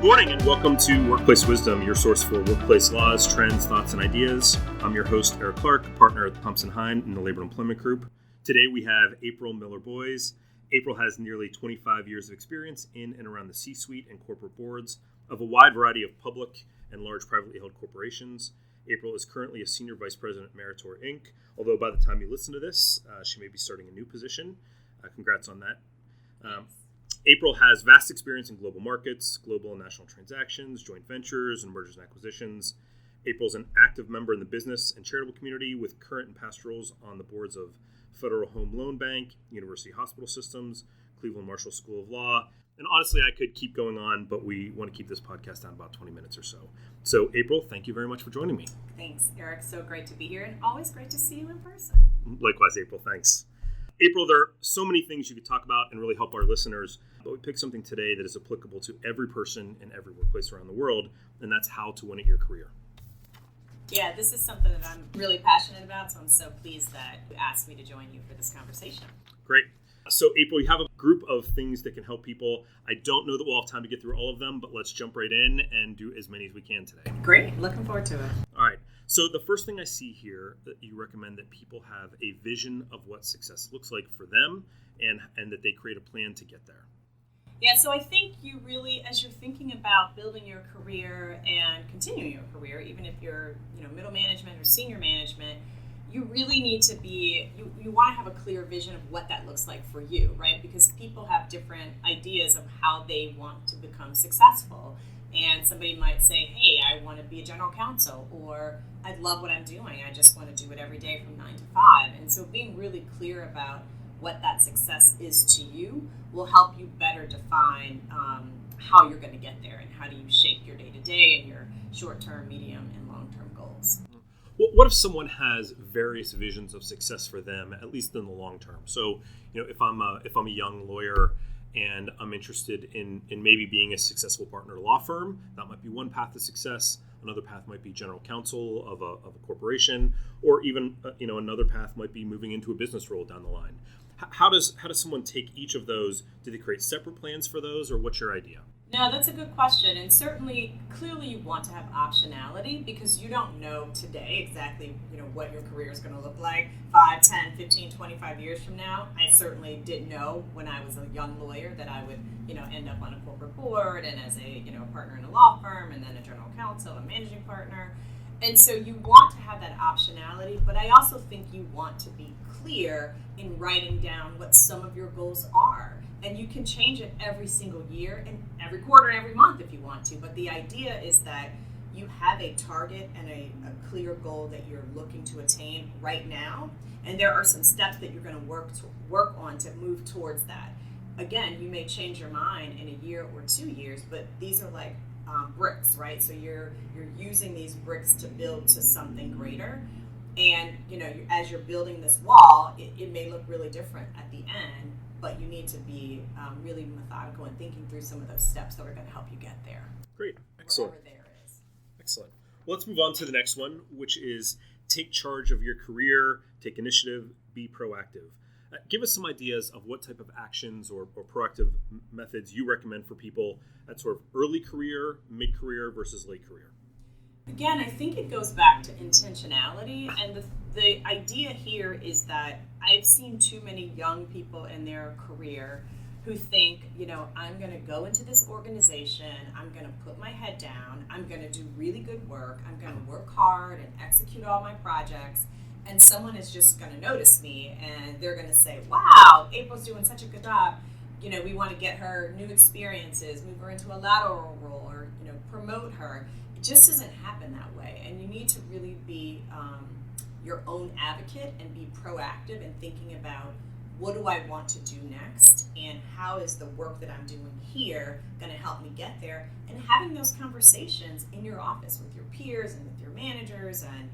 morning and welcome to Workplace Wisdom, your source for workplace laws, trends, thoughts, and ideas. I'm your host, Eric Clark, partner at Thompson, Hine in the Labor and Employment Group. Today we have April Miller Boise. April has nearly 25 years of experience in and around the C-suite and corporate boards of a wide variety of public and large privately held corporations. April is currently a senior vice president at Meritor, Inc., although by the time you listen to this, she may be starting a new position. Congrats on that. April has vast experience in global markets, global and national transactions, joint ventures, and mergers and acquisitions. April's an active member in the business and charitable community with current and past roles on the boards of Federal Home Loan Bank, University Hospital Systems, Cleveland Marshall School of Law. And honestly, I could keep going on, but we want to keep this podcast down about 20 minutes or so. So, April, thank you very much for joining me. Thanks, Eric. So great to be here and always great to see you in person. Likewise, April. Thanks. April, there are so many things you could talk about and really help our listeners, but we picked something today that is applicable to every person in every workplace around the world, and that's how to win at your career. Yeah, this is something that I'm really passionate about, so I'm so pleased that you asked me to join you for this conversation. Great. So, April, you have a group of things that can help people. I don't know that we'll have time to get through all of them, but let's jump right in and do as many as we can today. Great. Looking forward to it. All right. So the first thing I see here, that you recommend that people have a vision of what success looks like for them and that they create a plan to get there. Yeah, so I think you really, as you're thinking about building your career and continuing your career, even if you're, middle management or senior management, you really need to be, you want to have a clear vision of what that looks like for you, right? Because people have different ideas of how they want to become successful. And somebody might say, hey, I want to be a general counsel, or I love what I'm doing. I just want to do it every day from 9 to 5. And so being really clear about what that success is to you will help you better define how you're going to get there and how do you shape your day-to-day and your short-term, medium, and long-term goals. Well, what if someone has various visions of success for them, at least in the long term? So, if I'm a young lawyer and I'm interested in maybe being a successful partner at a law firm, that might be one path to success. Another path might be general counsel of a corporation, or even another path might be moving into a business role down the line. How does someone take each of those? Do they create separate plans for those, or what's your idea? No, that's a good question. And certainly, clearly you want to have optionality because you don't know today exactly, what your career is going to look like 5, 10, 15, 25 years from now. I certainly didn't know when I was a young lawyer that I would, end up on a corporate board and as a, partner in a law firm and then a general counsel, a managing partner. And so you want to have that optionality, but I also think you want to be clear in writing down what some of your goals are. And you can change it every single year and every quarter and every month if you want to. But the idea is that you have a target and a clear goal that you're looking to attain right now. And there are some steps that you're going to work on to move towards that. Again, you may change your mind in a year or 2 years, but these are like bricks, right? So you're using these bricks to build to something greater. And, as you're building this wall, it may look really different at the end, but you need to be really methodical and thinking through some of those steps that are going to help you get there. Great. Excellent. Wherever there is. Excellent. Well, let's move on to the next one, which is take charge of your career, take initiative, be proactive. Give us some ideas of what type of actions or proactive methods you recommend for people at sort of early career, mid-career versus late career. Again, I think it goes back to intentionality, and the idea here is that I've seen too many young people in their career who think, I'm going to go into this organization, I'm going to put my head down, I'm going to do really good work, I'm going to work hard and execute all my projects, and someone is just going to notice me, and they're going to say, wow, April's doing such a good job, we want to get her new experiences, move her into a lateral role, or, promote her. It just doesn't happen that way, and you need to really be your own advocate and be proactive in thinking about what do I want to do next, and how is the work that I'm doing here going to help me get there, and having those conversations in your office with your peers and with your managers and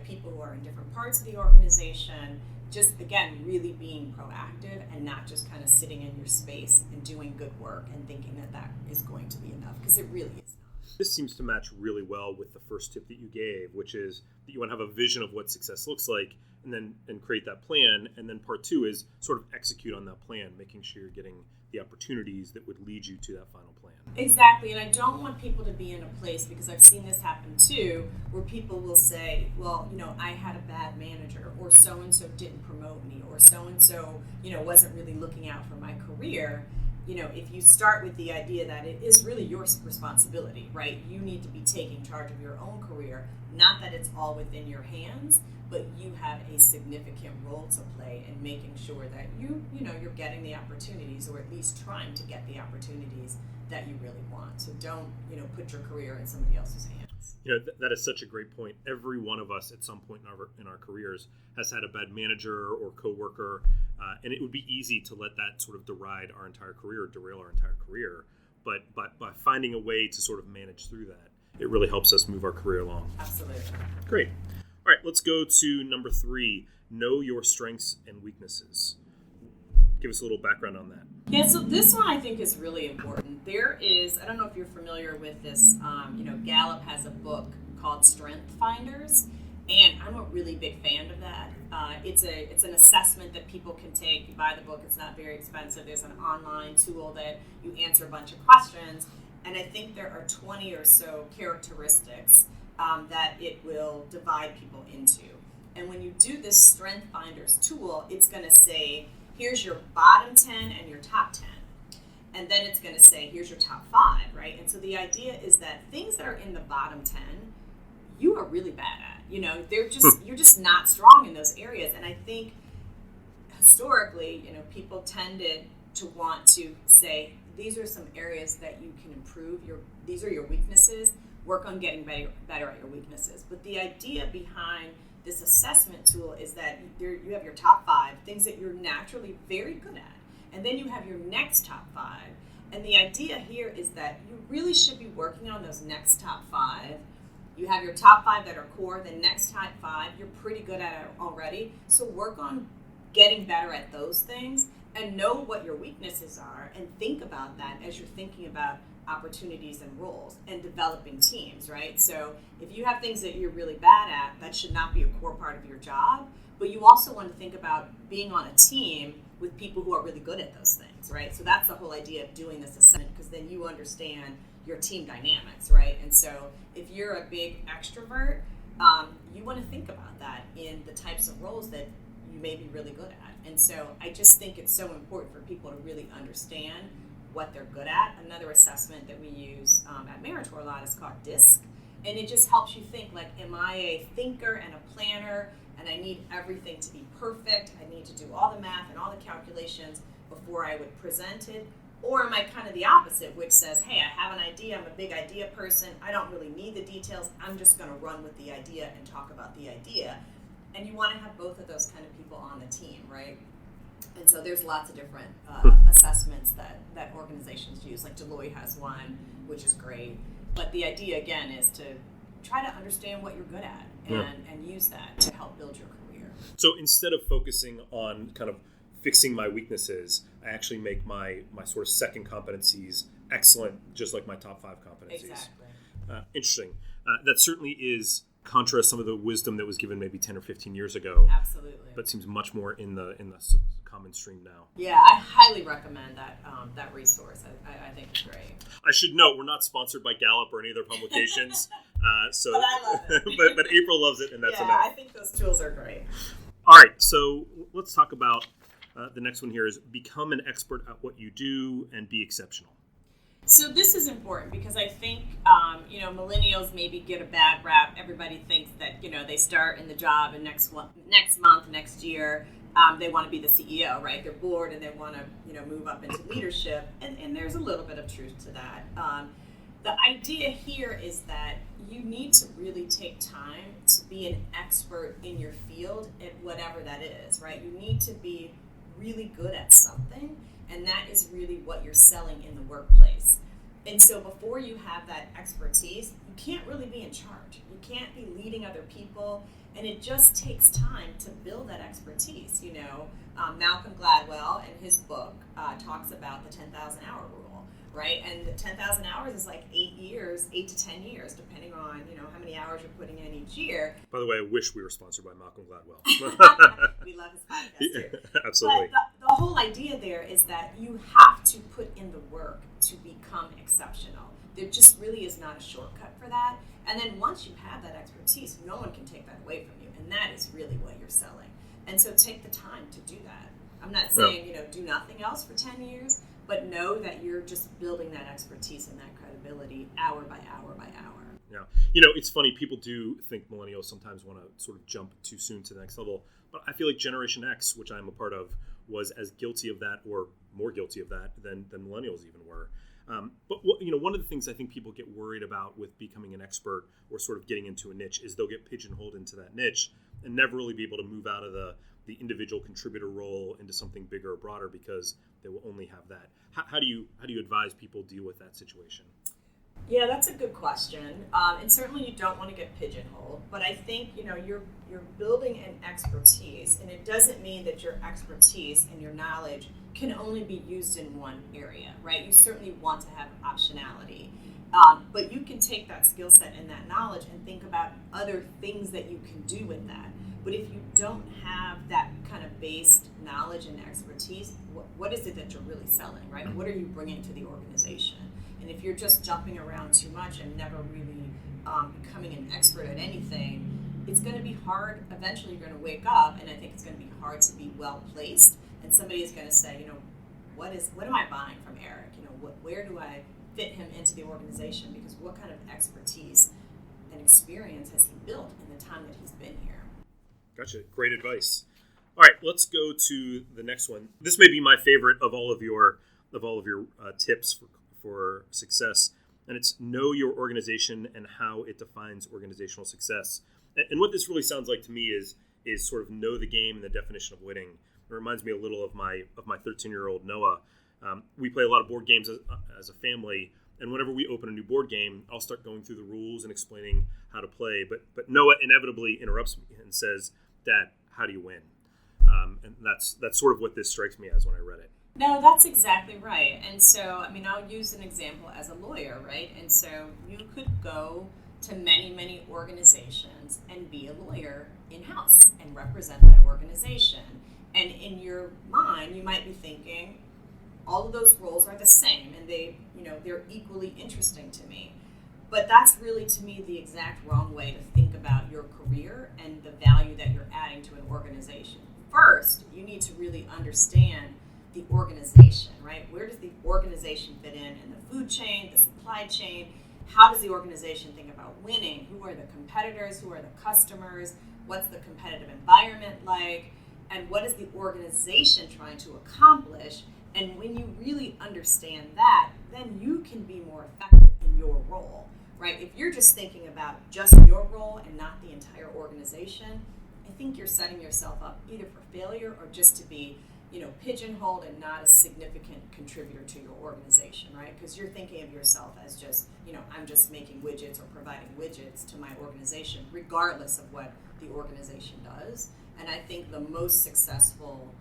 people who are in different parts of the organization. Just, again, really being proactive and not just kind of sitting in your space and doing good work and thinking that is going to be enough, because it really is not. This seems to match really well with the first tip that you gave, which is that you want to have a vision of what success looks like, and create that plan. And then part two is sort of execute on that plan, making sure you're getting the opportunities that would lead you to that final plan. Exactly, and I don't want people to be in a place, because I've seen this happen too, where people will say, well, I had a bad manager, or so-and-so didn't promote me, or so-and-so, wasn't really looking out for my career. If you start with the idea that it is really your responsibility, right? You need to be taking charge of your own career, not that it's all within your hands, but you have a significant role to play in making sure that you're getting the opportunities, or at least trying to get the opportunities that you really want. So don't, put your career in somebody else's hands. That is such a great point. Every one of us at some point in our careers has had a bad manager or coworker, and it would be easy to let that sort of deride our entire career, or derail our entire career. But by finding a way to sort of manage through that, it really helps us move our career along. Absolutely. Great. All right, let's go to number 3, know your strengths and weaknesses. Give us a little background on that. Yeah, so this one I think is really important. There is, I don't know if you're familiar with this, Gallup has a book called Strength Finders, and I'm a really big fan of that. It's an assessment that people can take. You buy the book, it's not very expensive. There's an online tool that you answer a bunch of questions, and I think there are 20 or so characteristics that it will divide people into. And when you do this Strength Finders tool, it's going to say, here's your bottom 10 and your top 10. And then it's going to say, here's your top 5, right? And so the idea is that things that are in the bottom 10, you are really bad at. You're just not strong in those areas. And I think historically, people tended to want to say, these are some areas that you can improve. These are your weaknesses. Work on getting better at your weaknesses. But the idea behind this assessment tool is that you have your top 5, things that you're naturally very good at. And then you have your next top 5. And the idea here is that you really should be working on those next top 5. You have your top 5 that are core, the next top 5, you're pretty good at it already. So work on getting better at those things and know what your weaknesses are, and think about that as you're thinking about opportunities and roles and developing teams, right? So if you have things that you're really bad at, that should not be a core part of your job, but you also want to think about being on a team with people who are really good at those things, right? So that's the whole idea of doing this assessment, because then you understand your team dynamics, right? And so if you're a big extrovert, you want to think about that in the types of roles that you may be really good at. And so I just think it's so important for people to really understand what they're good at. Another assessment that we use at Meritor a lot is called DISC, and it just helps you think, like, am I a thinker and a planner, and I need everything to be perfect, I need to do all the math and all the calculations before I would present it? Or am I kind of the opposite, which says, hey, I have an idea, I'm a big idea person, I don't really need the details, I'm just going to run with the idea and talk about the idea. And you want to have both of those kind of people on the team, right? And so there's lots of different assessments that organizations use, like Deloitte has one, which is great. But the idea, again, is to try to understand what you're good at and use that to help build your career. So instead of focusing on kind of fixing my weaknesses, I actually make my sort of second competencies excellent, just like my top 5 competencies. Exactly. Interesting. That certainly is contra some of the wisdom that was given maybe 10 or 15 years ago. Absolutely. But seems much more in the common stream now. Yeah, I highly recommend that resource. I think it's great. I should note, we're not sponsored by Gallup or any other publications. So, but I love it. but April loves it, and that's enough. I think those tools are great. All right, so let's talk about the next one here is become an expert at what you do and be exceptional. So this is important because I think, millennials maybe get a bad rap. Everybody thinks that, they start in the job and next month, next year, they want to be the CEO, right? They're bored and they want to, move up into leadership. And there's a little bit of truth to that. The idea here is that you need to really take time to be an expert in your field at whatever that is, right? You need to be really good at something, and that is really what you're selling in the workplace. And so before you have that expertise, you can't really be in charge. You can't be leading other people, and it just takes time to build that expertise. Malcolm Gladwell in his book talks about the 10,000 hour rule, right? And the 10,000 hours is like 8 to 10 years, depending on, how many hours you're putting in each year. By the way, I wish we were sponsored by Malcolm Gladwell. We love his podcast too. Absolutely. But the whole idea there is that you have to put in the work to become exceptional. There just really is not a shortcut for that. And then once you have that expertise, no one can take that away from you. And that is really what you're selling. And so take the time to do that. I'm not saying, do nothing else for 10 years, but know that you're just building that expertise and that credibility hour by hour by hour. Yeah. It's funny. People do think millennials sometimes want to sort of jump too soon to the next level. But I feel like Generation X, which I'm a part of, was as guilty of that or more guilty of that than millennials even were. But one of the things I think people get worried about with becoming an expert or sort of getting into a niche is they'll get pigeonholed into that niche and never really be able to move out of the individual contributor role into something bigger or broader because they will only have that. How do you advise people deal with that situation? Yeah, that's a good question. And certainly you don't want to get pigeonholed, but I think, you're building an expertise, and it doesn't mean that your expertise and your knowledge can only be used in one area, right? You certainly want to have optionality, but you can take that skill set and that knowledge and think about other things that you can do with that. But if you don't have that kind of based knowledge and expertise, what is it that you're really selling, right? What are you bringing to the organization? And if you're just jumping around too much and never really becoming an expert at anything, it's going to be hard. Eventually you're going to wake up, and I think it's going to be hard to be well placed. And somebody is going to say, what am I buying from Eric? Where do I fit him into the organization? Because what kind of expertise and experience has he built in the time that he's been here? Gotcha. Great advice. All right, let's go to the next one. This may be my favorite of all of your tips for success, and it's know your organization and how it defines organizational success. And what this really sounds like to me is sort of know the game and the definition of winning. It reminds me a little of my 13-year-old Noah. We play a lot of board games as a family, and whenever we open a new board game, I'll start going through the rules and explaining how to play. But Noah inevitably interrupts me and says, "Dad, how do you win?" And that's sort of what this strikes me as when I read it. No, that's exactly right. And so, I'll use an example as a lawyer, right? And so you could go to many, many organizations and be a lawyer in-house and represent that organization. And in your mind, you might be thinking, all of those roles are the same and they're equally interesting to me. But that's really, to me, the exact wrong way to think about your career and the value that you're adding to an organization. First, you need to really understand the organization, right? Where does the organization fit in the food chain, the supply chain? How does the organization think about winning? Who are the competitors? Who are the customers? What's the competitive environment like? And what is the organization trying to accomplish? And when you really understand that, then you can be more effective in your role, right? If you're just thinking about just your role and not the entire organization, I think you're setting yourself up either for failure or just to be pigeonholed and not a significant contributor to your organization, right? Because you're thinking of yourself as just, I'm just making widgets or providing widgets to my organization, regardless of what the organization does. And I think the most successful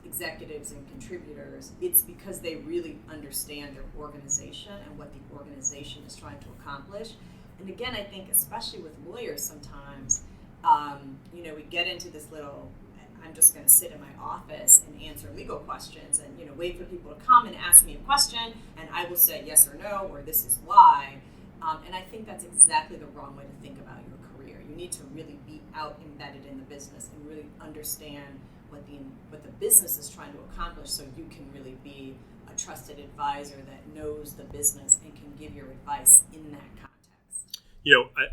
executives and contributors, it's because they really understand their organization and what the organization is trying to accomplish. And again, I think especially with lawyers sometimes, we get into this little, I'm just going to sit in my office and answer legal questions and, wait for people to come and ask me a question, and I will say yes or no, or this is why. And I think that's exactly the wrong way to think about your career. You need to really be out embedded in the business and really understand what the business is trying to accomplish, so you can really be a trusted advisor that knows the business and can give your advice in that context.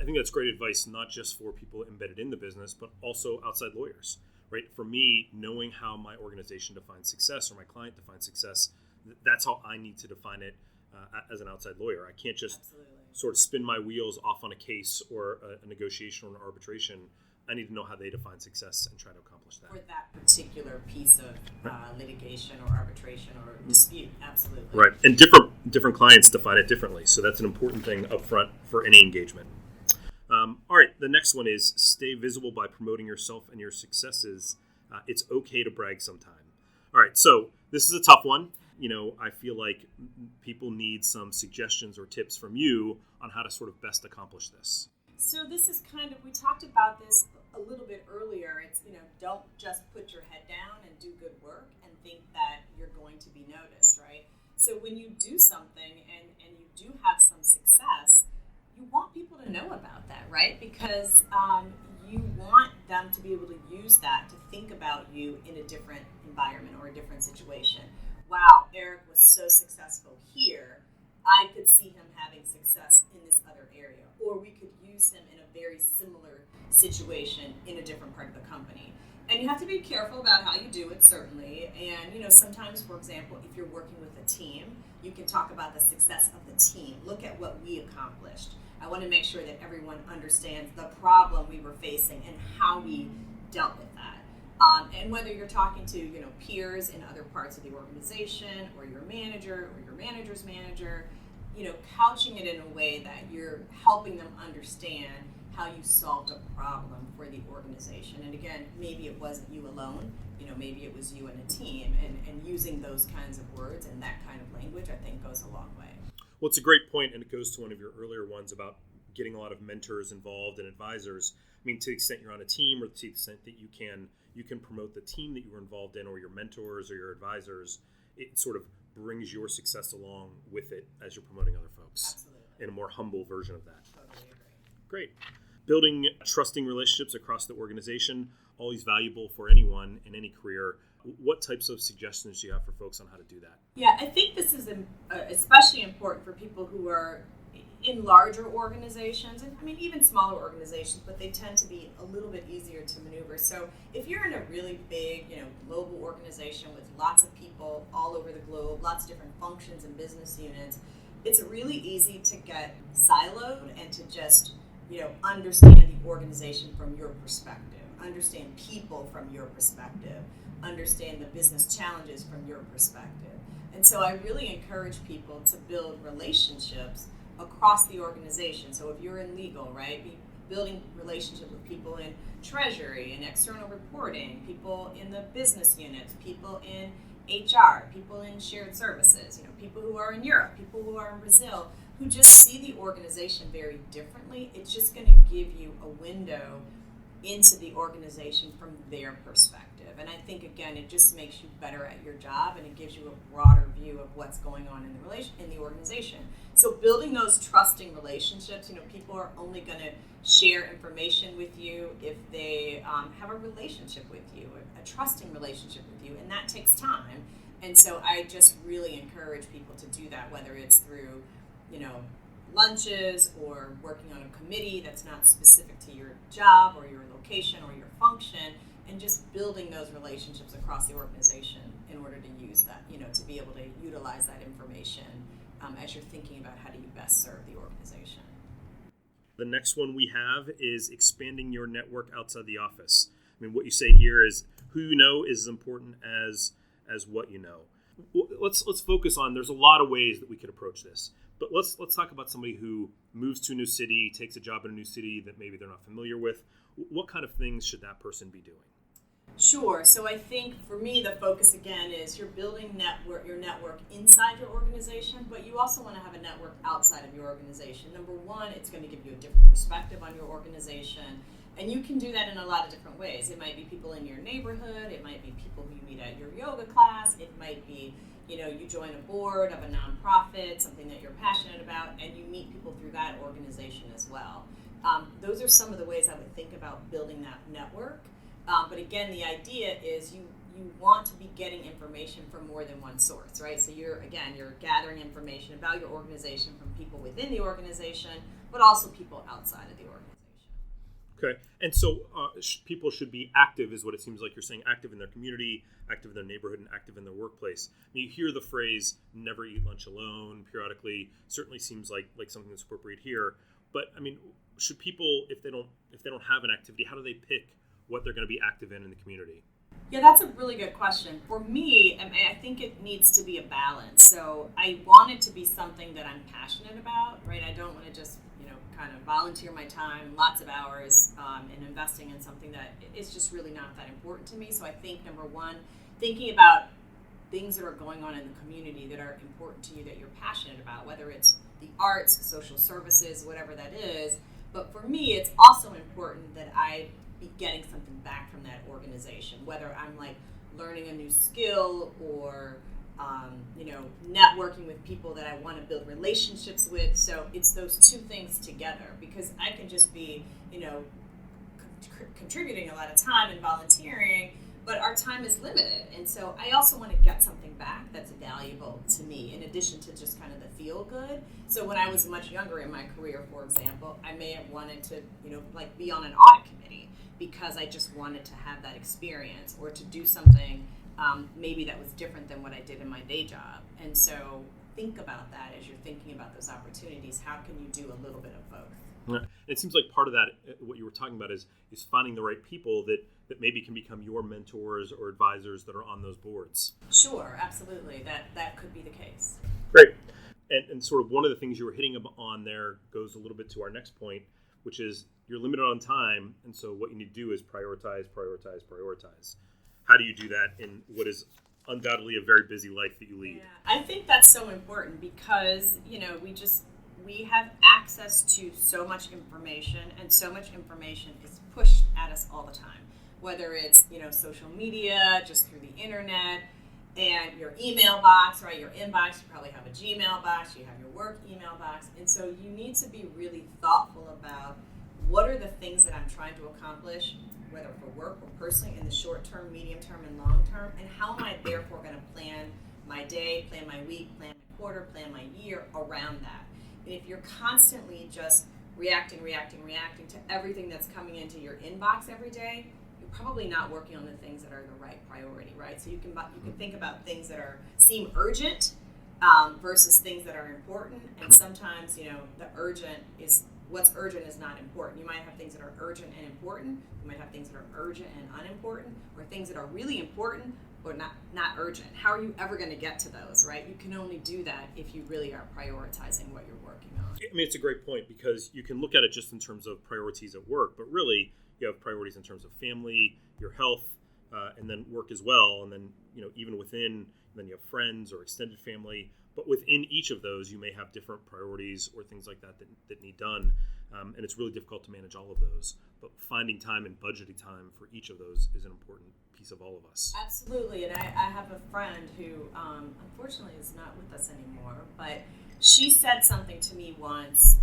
I think that's great advice, not just for people embedded in the business, but also outside lawyers. Right? For me, knowing how my organization defines success or my client defines success, that's how I need to define it as an outside lawyer. I can't just sort of spin my wheels off on a case or a negotiation or an arbitration. I need to know how they define success and try to accomplish that. For that particular piece of litigation or arbitration or dispute, absolutely. Right, and different clients define it differently, so that's an important thing up front for any engagement. All right, the next one is stay visible by promoting yourself and your successes. It's okay to brag sometime. All right, so this is a tough one. I feel like people need some suggestions or tips from you on how to sort of best accomplish this. So this is we talked about this a little bit earlier. It's, don't just put your head down and do good work and think that you're going to be noticed, right? So when you do something and you do have some success, you want people to know about that, right? Because you want them to be able to use that to think about you in a different environment or a different situation. Wow, Eric was so successful here. I could see him having success in this other area. Or we could use him in a very similar situation in a different part of the company. And you have to be careful about how you do it, certainly. And, sometimes, for example, if you're working with a team, you can talk about the success of the team. Look at what we accomplished. I want to make sure that everyone understands the problem we were facing and how we dealt with that. And whether you're talking to, peers in other parts of the organization or your manager or your manager's manager, couching it in a way that you're helping them understand how you solved a problem for the organization. And again, maybe it wasn't you alone, maybe it was you and a team, and using those kinds of words and that kind of language, I think, goes a long way. Well, it's a great point, and it goes to one of your earlier ones about getting a lot of mentors involved and advisors. I mean, to the extent you're on a team, or to the extent that you can promote the team that you were involved in, or your mentors or your advisors, it sort of brings your success along with it as you're promoting other folks. Absolutely. In a more humble version of that. Totally agree. Great. Building trusting relationships across the organization, always valuable for anyone in any career. What types of suggestions do you have for folks on how to do that? Yeah, I think this is especially important for people who are in larger organizations, and even smaller organizations, but they tend to be a little bit easier to maneuver. So if you're in a really big, global organization with lots of people all over the globe, lots of different functions and business units, it's really easy to get siloed and to just, understand the organization from your perspective, understand people from your perspective, understand the business challenges from your perspective. And so I really encourage people to build relationships across the organization. So if you're in legal, right, be building relationships with people in treasury and external reporting, people in the business units, people in HR, people in shared services, people who are in Europe, people who are in Brazil, who just see the organization very differently. It's just going to give you a window into the organization from their perspective. And I think, again, it just makes you better at your job, and it gives you a broader view of what's going on in the organization. So building those trusting relationships, people are only going to share information with you if they have a relationship with you, a trusting relationship with you, and that takes time. And so I just really encourage people to do that, whether it's through, lunches or working on a committee that's not specific to your job or your location or your function, and just building those relationships across the organization in order to use that, to be able to utilize that information as you're thinking about how do you best serve the organization. The next one we have is expanding your network outside the office. I mean, what you say here is who you know is as important as what you know. Let's focus on, there's a lot of ways that we could approach this, but let's talk about somebody who moves to a new city, takes a job in a new city that maybe they're not familiar with. What kind of things should that person be doing? Sure. So I think for me, the focus again is you're building your network inside your organization, but you also want to have a network outside of your organization. Number one, it's going to give you a different perspective on your organization, and you can do that in a lot of different ways. It might be people in your neighborhood. It might be people who you meet at your yoga class. It might be, you join a board of a nonprofit, something that you're passionate about, and you meet people through that organization as well. Those are some of the ways I would think about building that network. But again, the idea is you want to be getting information from more than one source, right? So you're gathering information about your organization from people within the organization, but also people outside of the organization. Okay. And so people should be active, is what it seems like you're saying, active in their community, active in their neighborhood, and active in their workplace. You hear the phrase, never eat lunch alone, periodically, certainly seems like something that's appropriate here. But I mean, should people, if they don't have an activity, how do they pick what they're going to be active in the community? Yeah, that's a really good question. For me, I think it needs to be a balance. So I want it to be something that I'm passionate about, right? I don't want to just, kind of volunteer my time, lots of hours, in investing in something that is just really not that important to me. So I think, number one, thinking about things that are going on in the community that are important to you, that you're passionate about, whether it's the arts, social services, whatever that is. But for me, it's also important that I be getting something back from that organization, whether I'm like learning a new skill or networking with people that I want to build relationships with. So it's those two things together, because I can just be, contributing a lot of time and volunteering, but our time is limited. And so I also want to get something back that's valuable to me, in addition to just kind of the feel good. So when I was much younger in my career, for example, I may have wanted to, be on an audit committee because I just wanted to have that experience, or to do something maybe that was different than what I did in my day job. And so think about that as you're thinking about those opportunities. How can you do a little bit of both? Yeah. It seems like part of that, what you were talking about, is finding the right people that maybe can become your mentors or advisors that are on those boards. Sure, absolutely. That could be the case. Great. And sort of one of the things you were hitting on there goes a little bit to our next point, which is you're limited on time. And so what you need to do is prioritize. How do you do that in what is undoubtedly a very busy life that you lead? Yeah, I think that's so important because, we have access to so much information, and so much information is pushed at us all the time, whether it's, social media, just through the internet, and your email box, right? Your inbox, you probably have a Gmail box, you have your work email box. And so you need to be really thoughtful about what are the things that I'm trying to accomplish, whether for work or personally, in the short term, medium term, and long term, and how am I therefore going to plan my day, plan my week, plan my quarter, plan my year around that. And if you're constantly just reacting to everything that's coming into your inbox every day, you're probably not working on the things that are the right priority, right? So you can think about things that seem urgent versus things that are important. And sometimes, the what's urgent is not important. You might have things that are urgent and important. You might have things that are urgent and unimportant, or things that are really important or not urgent. How are you ever going to get to those, right? You can only do that if you really are prioritizing what you're working on. I mean, it's a great point, because you can look at it just in terms of priorities at work, but really you have priorities in terms of family, your health, and then work as well. And then, even within, then you have friends or extended family. But within each of those, you may have different priorities or things like that need done. And it's really difficult to manage all of those. But finding time and budgeting time for each of those is an important piece of all of us. Absolutely. And I have a friend who unfortunately is not with us anymore, but she said something to me once.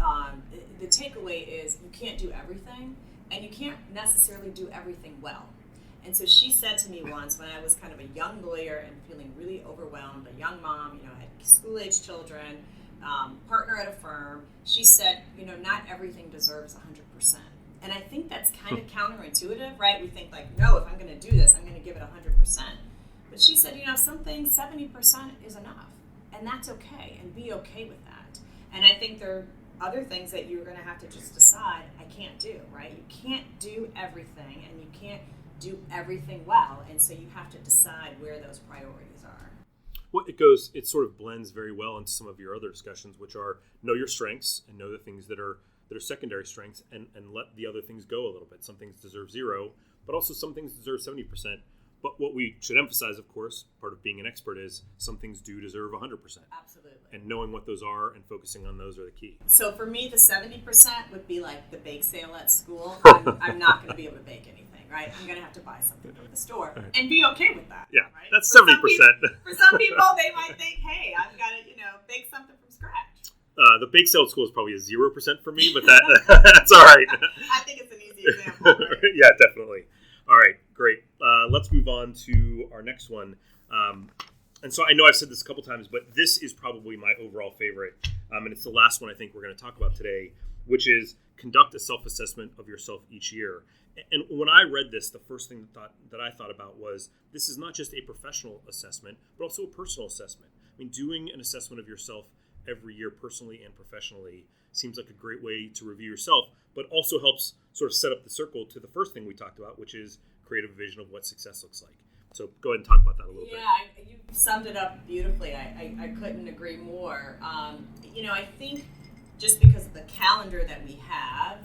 The takeaway is you can't do everything, and you can't necessarily do everything well. And so she said to me once, when I was kind of a young lawyer and feeling really overwhelmed, a young mom, had school-age children, partner at a firm, she said, not everything deserves 100%. And I think that's kind of counterintuitive, right? We think like, no, if I'm going to do this, I'm going to give it 100%. But she said, some things 70% is enough, and that's okay, and be okay with that. And I think there are other things that you're going to have to just decide, I can't do, right? You can't do everything, and you can't do everything well, and so you have to decide where those priorities are. Well, it sort of blends very well into some of your other discussions, which are know your strengths and know the things that are secondary strengths, and let the other things go a little bit. Some things deserve 0, but also some things deserve 70%. But what we should emphasize, of course, part of being an expert, is some things do deserve 100%. Absolutely. And knowing what those are and focusing on those are the key. So for me, the 70% would be like the bake sale at school. I'm not going to be able to bake anything, right? I'm going to have to buy something from the store and be okay with that. Yeah, right? that's 70%. For some people, they might think, hey, I've got to, bake something from scratch. The bake sale at school is probably a 0% for me, but that's all right. I think it's an easy example. Right? Yeah, definitely. All right, great. Let's move on to our next one. And so I know I've said this a couple times, but this is probably my overall favorite. And it's the last one I think we're going to talk about today, which is conduct a self-assessment of yourself each year. And when I read this, the first thing that I thought about was this is not just a professional assessment, but also a personal assessment. I mean, doing an assessment of yourself every year, personally and professionally, seems like a great way to review yourself, but also helps sort of set up the circle to the first thing we talked about, which is create a vision of what success looks like. So go ahead and talk about that a little bit. Yeah, you summed it up beautifully. I couldn't agree more. I think just because of the calendar that we have,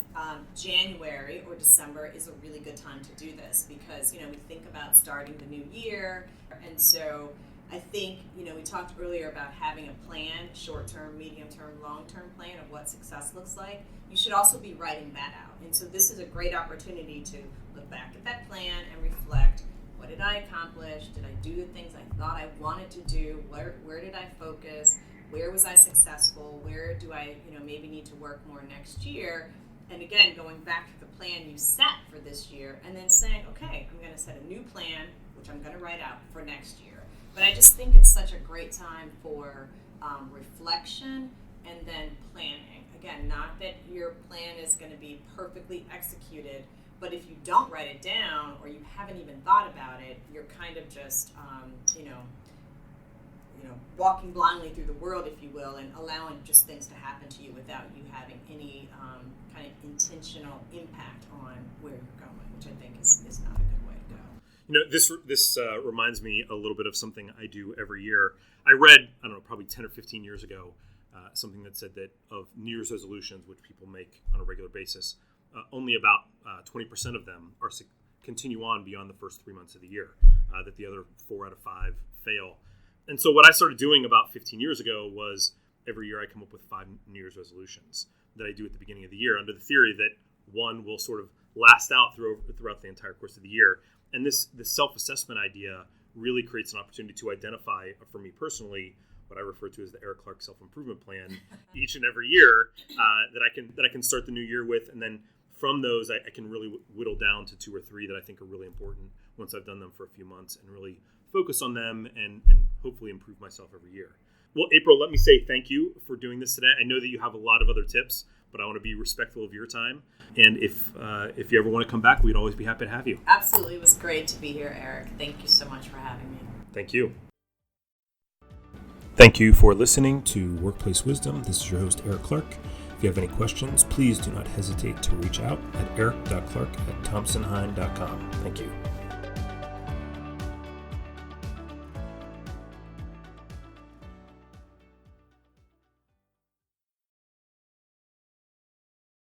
January or December is a really good time to do this because, we think about starting the new year. And so I think, we talked earlier about having a plan, short-term, medium-term, long-term plan of what success looks like. You should also be writing that out. And so this is a great opportunity to look back at that plan and reflect, what did I accomplish? Did I do the things I thought I wanted to do? Where did I focus? Where was I successful? Where do I, maybe need to work more next year? And again, going back to the plan you set for this year and then saying, okay, I'm going to set a new plan, which I'm going to write out for next year. But I just think it's such a great time for reflection and then planning. Again, not that your plan is going to be perfectly executed, but if you don't write it down or you haven't even thought about it, you're kind of just, walking blindly through the world, if you will, and allowing just things to happen to you without you having any kind of intentional impact on where you're going, which I think is not a good way to go. This reminds me a little bit of something I do every year. I read, probably 10 or 15 years ago, something that said that of New Year's resolutions, which people make on a regular basis, only about 20% of them continue on beyond the first 3 months of the year, that the other 4 out of 5 fail. And so what I started doing about 15 years ago was every year I come up with 5 New Year's resolutions that I do at the beginning of the year under the theory that one will sort of last out throughout the entire course of the year. And this self-assessment idea really creates an opportunity to identify, for me personally, what I refer to as the Eric Clark self-improvement plan each and every year that I can start the new year with. And then from those, I can really whittle down to 2 or 3 that I think are really important once I've done them for a few months and really focus on them and hopefully improve myself every year. Well, April, let me say thank you for doing this today. I know that you have a lot of other tips, but I want to be respectful of your time. And if you ever want to come back, we'd always be happy to have you. Absolutely. It was great to be here, Eric. Thank you so much for having me. Thank you. Thank you for listening to Workplace Wisdom. This is your host, Eric Clark. If you have any questions, please do not hesitate to reach out at eric.clark@thompsonhine.com. Thank you.